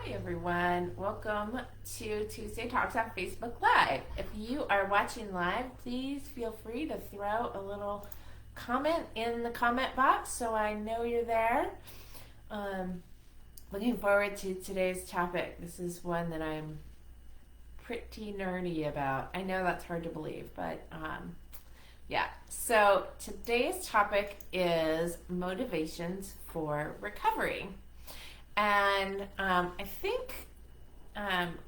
Hi everyone, welcome to Tuesday Talks on Facebook Live. If you are watching live, please feel free to throw a little comment in the comment box so I know you're there. Looking forward to today's topic. This is one that I'm pretty nerdy about. I know that's hard to believe, but yeah. So today's topic is motivations for recovery. And I think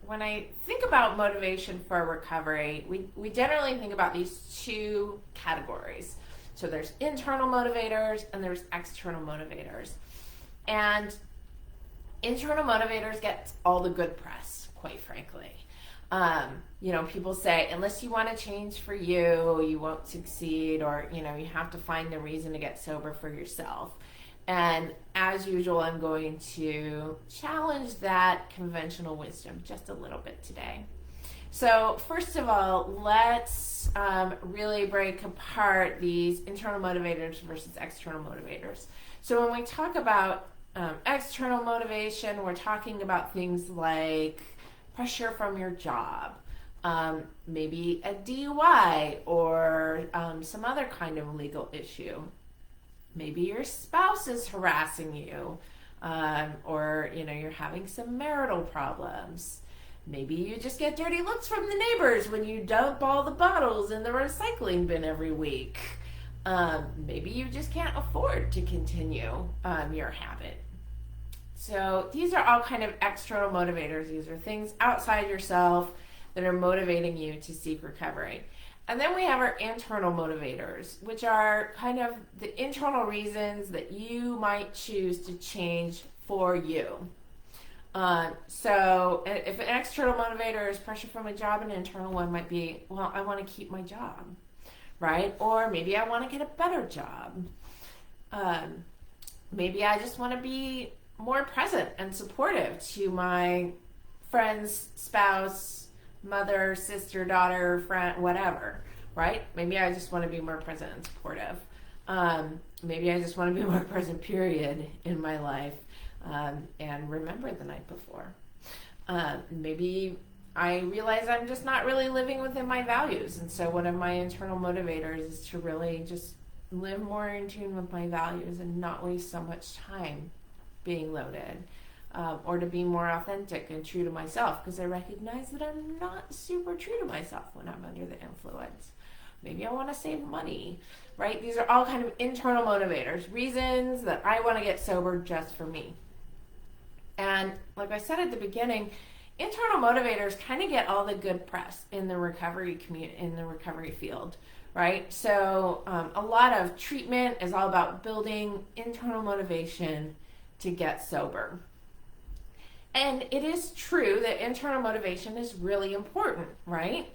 when I think about motivation for recovery, we generally think about these two categories. So there's internal motivators and there's external motivators. And internal motivators get all the good press, quite frankly. People say, unless you want to change for you, you won't succeed, or, you have to find a reason to get sober for yourself. And as usual, I'm going to challenge that conventional wisdom just a little bit today. So first of all, let's really break apart these internal motivators versus external motivators. So when we talk about external motivation, we're talking about things like pressure from your job, maybe a DUI or some other kind of legal issue. Maybe your spouse is harassing you, or you're having some marital problems. Maybe you just get dirty looks from the neighbors when you dump all the bottles in the recycling bin every week. Maybe you just can't afford to continue your habit. So these are all kind of external motivators. These are things outside yourself that are motivating you to seek recovery. And then we have our internal motivators, which are kind of the internal reasons that you might choose to change for you. So if an external motivator is pressure from a job, an internal one might be, well, I want to keep my job, right? Or maybe I want to get a better job. Maybe I just want to be more present and supportive to my friend's spouse, mother, sister, daughter, friend, whatever, right? Maybe I just want to be more present and supportive. Maybe I just want to be more present, period, in my life, and remember the night before. Maybe I realize I'm just not really living within my values, and so one of my internal motivators is to really just live more in tune with my values and not waste so much time being loaded. Or to be more authentic and true to myself, because I recognize that I'm not super true to myself when I'm under the influence. Maybe I want to save money, right? These are all kind of internal motivators, reasons that I want to get sober just for me. And like I said at the beginning, internal motivators kind of get all the good press in the recovery field, right? So a lot of treatment is all about building internal motivation to get sober. And it is true that internal motivation is really important, right?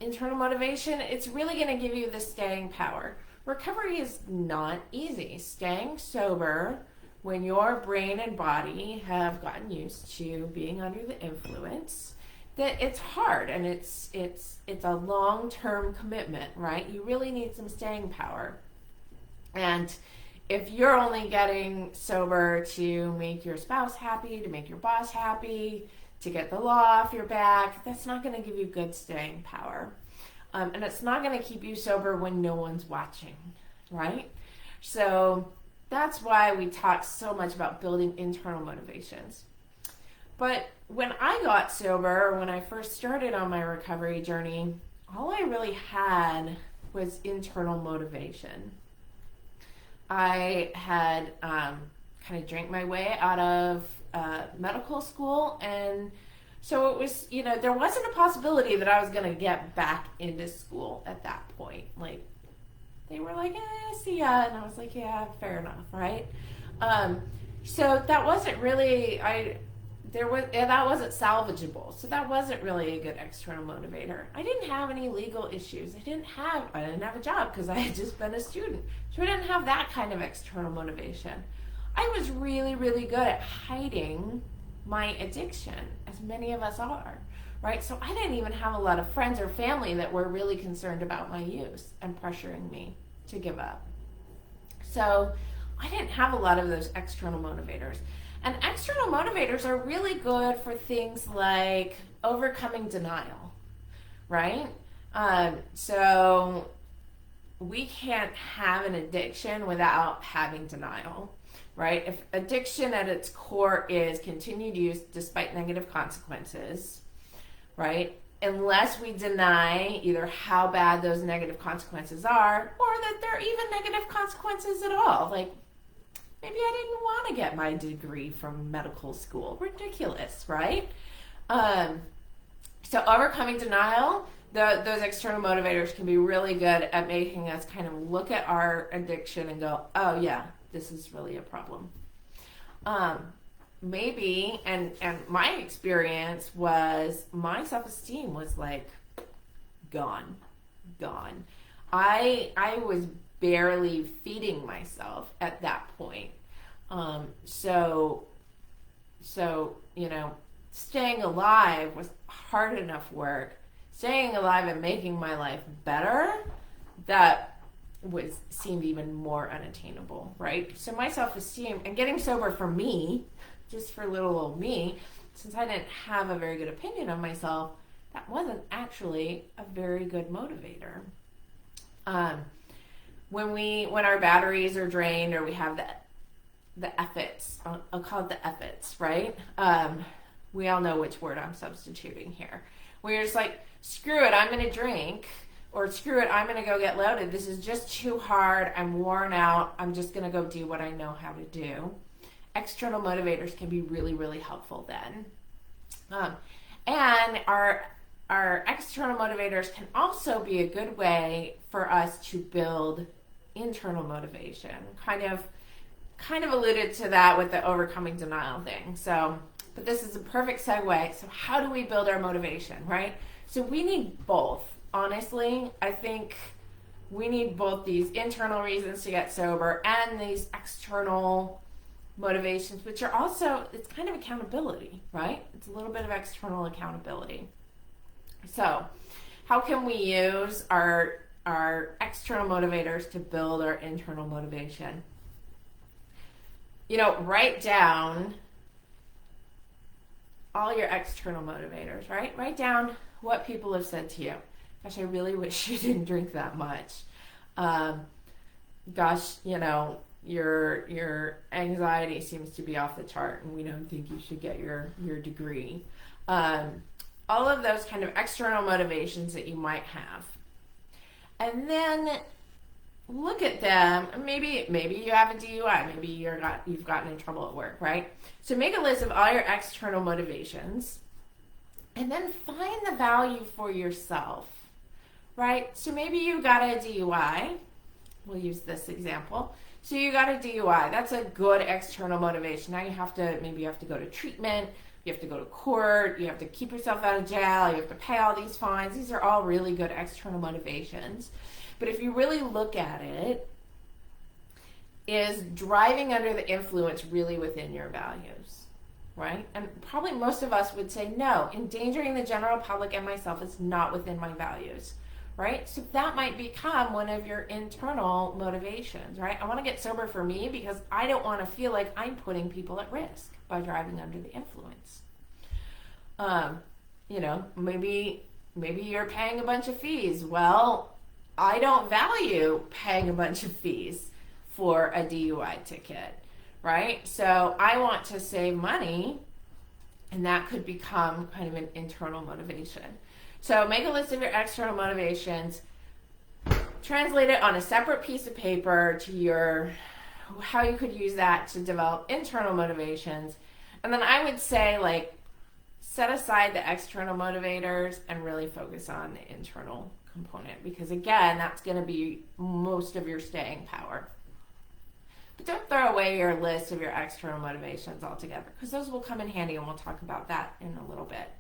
Internal motivation, it's really going to give you the staying power. Recovery is not easy. Staying sober when your brain and body have gotten used to being under the influence, that it's hard and it's a long-term commitment, right? You really need some staying power. And if you're only getting sober to make your spouse happy, to make your boss happy, to get the law off your back, that's not going to give you good staying power. And it's not going to keep you sober when no one's watching, right? So that's why we talk so much about building internal motivations. But when I got sober, when I first started on my recovery journey, all I really had was internal motivation. I had kind of drank my way out of medical school, and so it was, there wasn't a possibility that I was going to get back into school at that point. Like, they were like, see ya, and I was like, yeah, fair enough, right? So that wasn't really, that wasn't salvageable, so that wasn't really a good external motivator. I didn't have any legal issues. I didn't have a job because I had just been a student, so I didn't have that kind of external motivation. I was really, really good at hiding my addiction, as many of us are, right? So I didn't even have a lot of friends or family that were really concerned about my use and pressuring me to give up. So I didn't have a lot of those external motivators. And external motivators are really good for things like overcoming denial, right? So we can't have an addiction without having denial, right? If addiction at its core is continued use despite negative consequences, right? Unless we deny either how bad those negative consequences are or that they're even negative consequences at all. Like, maybe I didn't want to get my degree from medical school. Ridiculous, right? So overcoming denial, those external motivators can be really good at making us kind of look at our addiction and go, oh yeah, this is really a problem. Maybe, and my experience was my self-esteem was like gone. I was barely feeding myself at that point. So staying alive was hard enough work. Staying alive and making my life better, that seemed even more unattainable, right? So my self-esteem and getting sober for me, just for little old me, since I didn't have a very good opinion of myself, that wasn't actually a very good motivator. When our batteries are drained or we have the effits, I'll call it the effits, right? We all know which word I'm substituting here. Where you're just like, screw it, I'm going to drink, or screw it, I'm going to go get loaded. This is just too hard. I'm worn out. I'm just going to go do what I know how to do. External motivators can be really, really helpful then. And our external motivators can also be a good way for us to build internal motivation. Kind of alluded to that with the overcoming denial thing. But this is a perfect segue. So how do we build our motivation, right? So we need both. Honestly, I think we need both these internal reasons to get sober and these external motivations, which are also, it's kind of accountability, right? It's a little bit of external accountability. So how can we use our external motivators to build our internal motivation? Write down all your external motivators, right? Write down what people have said to you. Gosh, I really wish you didn't drink that much. Gosh, your anxiety seems to be off the chart and we don't think you should get your degree. All of those kind of external motivations that you might have. And then look at them. Maybe you have a DUI. Maybe you've gotten in trouble at work, right? So make a list of all your external motivations and then find the value for yourself, right? So maybe you got a DUI. We'll use this example. So you got a DUI. That's a good external motivation. Now you have to go to treatment. You have to go to court. You have to keep yourself out of jail. You have to pay all these fines. These are all really good external motivations. But if you really look at it, is driving under the influence really within your values, right? And probably most of us would say, no, endangering the general public and myself is not within my values, right? So that might become one of your internal motivations, right? I want to get sober for me because I don't want to feel like I'm putting people at risk by driving under the influence. Maybe you're paying a bunch of fees. Well, I don't value paying a bunch of fees for a DUI ticket, right? So I want to save money, and that could become kind of an internal motivation. So make a list of your external motivations, translate it on a separate piece of paper to how you could use that to develop internal motivations. And then I would say, set aside the external motivators and really focus on the internal component, because again, that's going to be most of your staying power. But don't throw away your list of your external motivations altogether, because those will come in handy, and we'll talk about that in a little bit.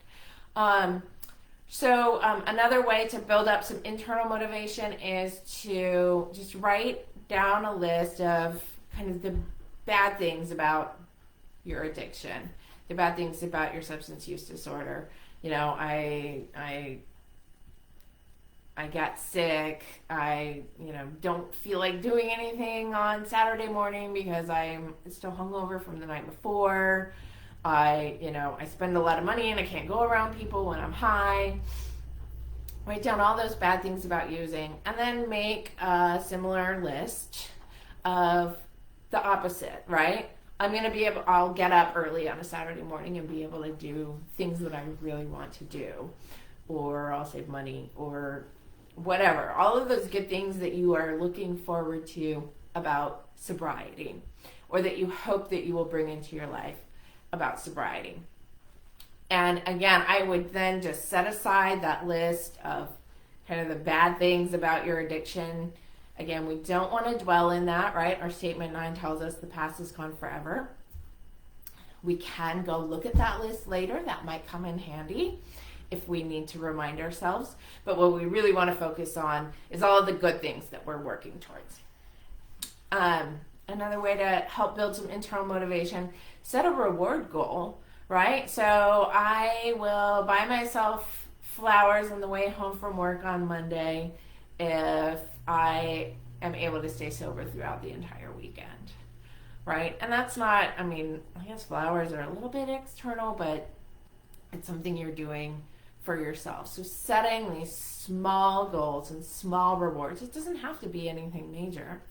Another way to build up some internal motivation is to just write down a list of kind of the bad things about your addiction, the bad things about your substance use disorder. I I got sick. I, don't feel like doing anything on Saturday morning because I'm still hungover from the night before. I spend a lot of money and I can't go around people when I'm high. Write down all those bad things about using, and then make a similar list of the opposite, right? I'll get up early on a Saturday morning and be able to do things that I really want to do, or I'll save money, or whatever. All of those good things that you are looking forward to about sobriety, or that you hope that you will bring into your life about sobriety. And again, I would then just set aside that list of kind of the bad things about your addiction. Again, we don't want to dwell in that, right? Our statement 9 tells us the past is gone forever. We can go look at that list later. That might come in handy if we need to remind ourselves. But what we really want to focus on is all of the good things that we're working towards. Another way to help build some internal motivation, set a reward goal, right? So I will buy myself flowers on the way home from work on Monday if I am able to stay sober throughout the entire weekend, right? And that's not, I guess flowers are a little bit external, but it's something you're doing for yourself. So setting these small goals and small rewards, it doesn't have to be anything major.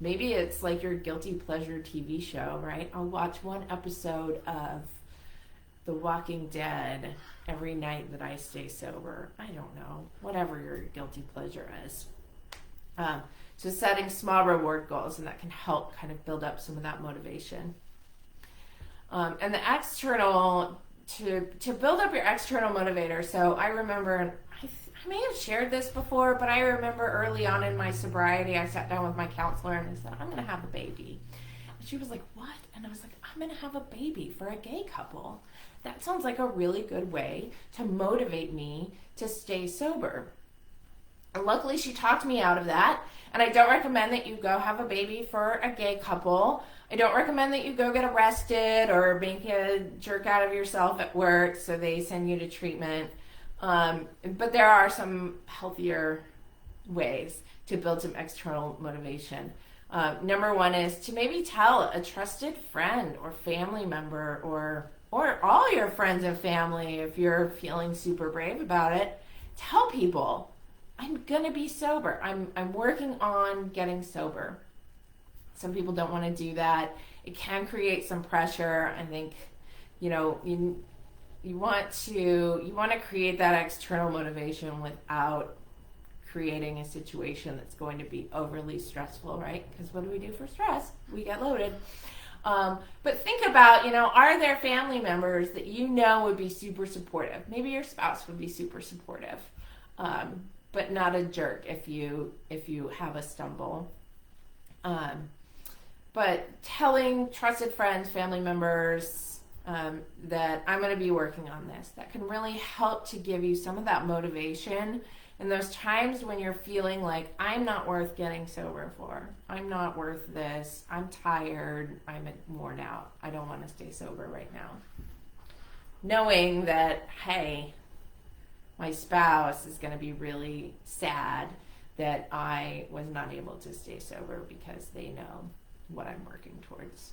Maybe it's like your guilty pleasure TV show, right? I'll watch one episode of The Walking Dead every night that I stay sober. I don't know, whatever your guilty pleasure is. So setting small reward goals, and that can help kind of build up some of that motivation. And the external, to build up your external motivator. So I remember, I may have shared this before, but I remember early on in my sobriety, I sat down with my counselor and I said, I'm going to have a baby. And she was like, what? And I was like, I'm going to have a baby for a gay couple. That sounds like a really good way to motivate me to stay sober. And luckily she talked me out of that. And I don't recommend that you go have a baby for a gay couple. I don't recommend that you go get arrested or make a jerk out of yourself at work so they send you to treatment. But there are some healthier ways to build some external motivation. Number one is to maybe tell a trusted friend or family member or all your friends and family, if you're feeling super brave about it. Tell people, I'm going to be sober. I'm working on getting sober. Some people don't want to do that. It can create some pressure. I think, you want to create that external motivation without creating a situation that's going to be overly stressful, right? Because what do we do for stress? We get loaded. But think about, are there family members that would be super supportive? Maybe your spouse would be super supportive, but not a jerk if you have a stumble. But telling trusted friends, family members, that I'm going to be working on this, that can really help to give you some of that motivation in those times when you're feeling like, I'm not worth getting sober for. I'm not worth this. I'm tired. I'm worn out. I don't want to stay sober right now. Knowing that, hey, my spouse is going to be really sad that I was not able to stay sober because they know what I'm working towards.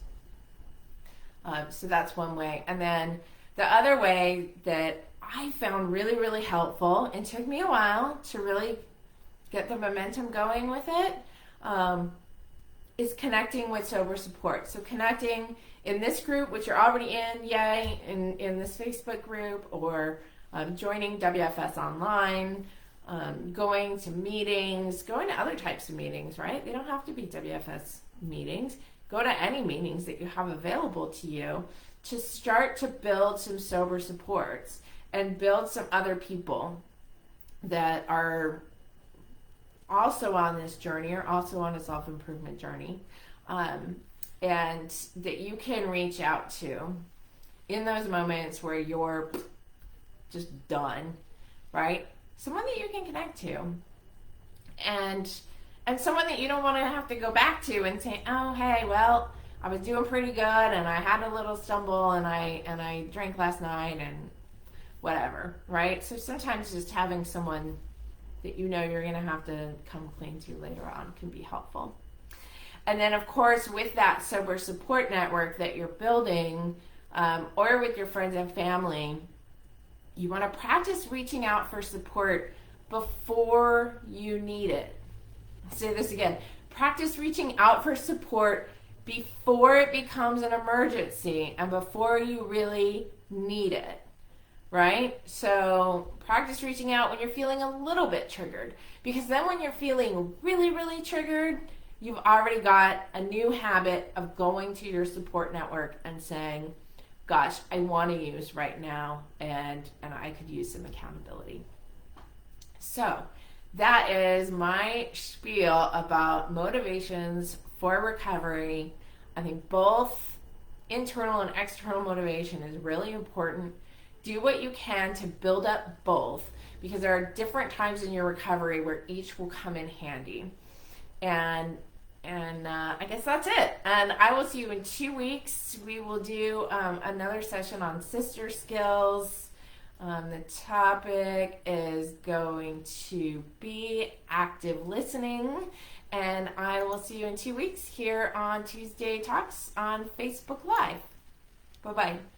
So that's one way. And then the other way that I found really, really helpful, and took me a while to really get the momentum going with it, is connecting with sober support. So connecting in this group, which you're already in, yay, in this Facebook group, or joining WFS online, going to meetings, going to other types of meetings, right? They don't have to be WFS meetings. Go to any meetings that you have available to you to start to build some sober supports and build some other people that are also on this journey or also on a self-improvement journey, and that you can reach out to in those moments where you're just done, right? Someone that you can connect to, and someone that you don't want to have to go back to and say, oh, hey, well, I was doing pretty good and I had a little stumble and I drank last night and whatever, right? So sometimes just having someone that you know you're going to have to come clean to later on can be helpful. And then, of course, with that sober support network that you're building, or with your friends and family, you want to practice reaching out for support before you need it. I'll say this again. Practice reaching out for support before it becomes an emergency and before you really need it, right? So practice reaching out when you're feeling a little bit triggered, because then when you're feeling really, really triggered, you've already got a new habit of going to your support network and saying, gosh, I want to use right now, and I could use some accountability. So that is my spiel about motivations for recovery. I think both internal and external motivation is really important. Do what you can to build up both, because there are different times in your recovery where each will come in handy. And I guess that's it. And I will see you in 2 weeks. We will do another session on sister skills. The topic is going to be active listening. And I will see you in 2 weeks here on Tuesday Talks on Facebook Live. Bye-bye.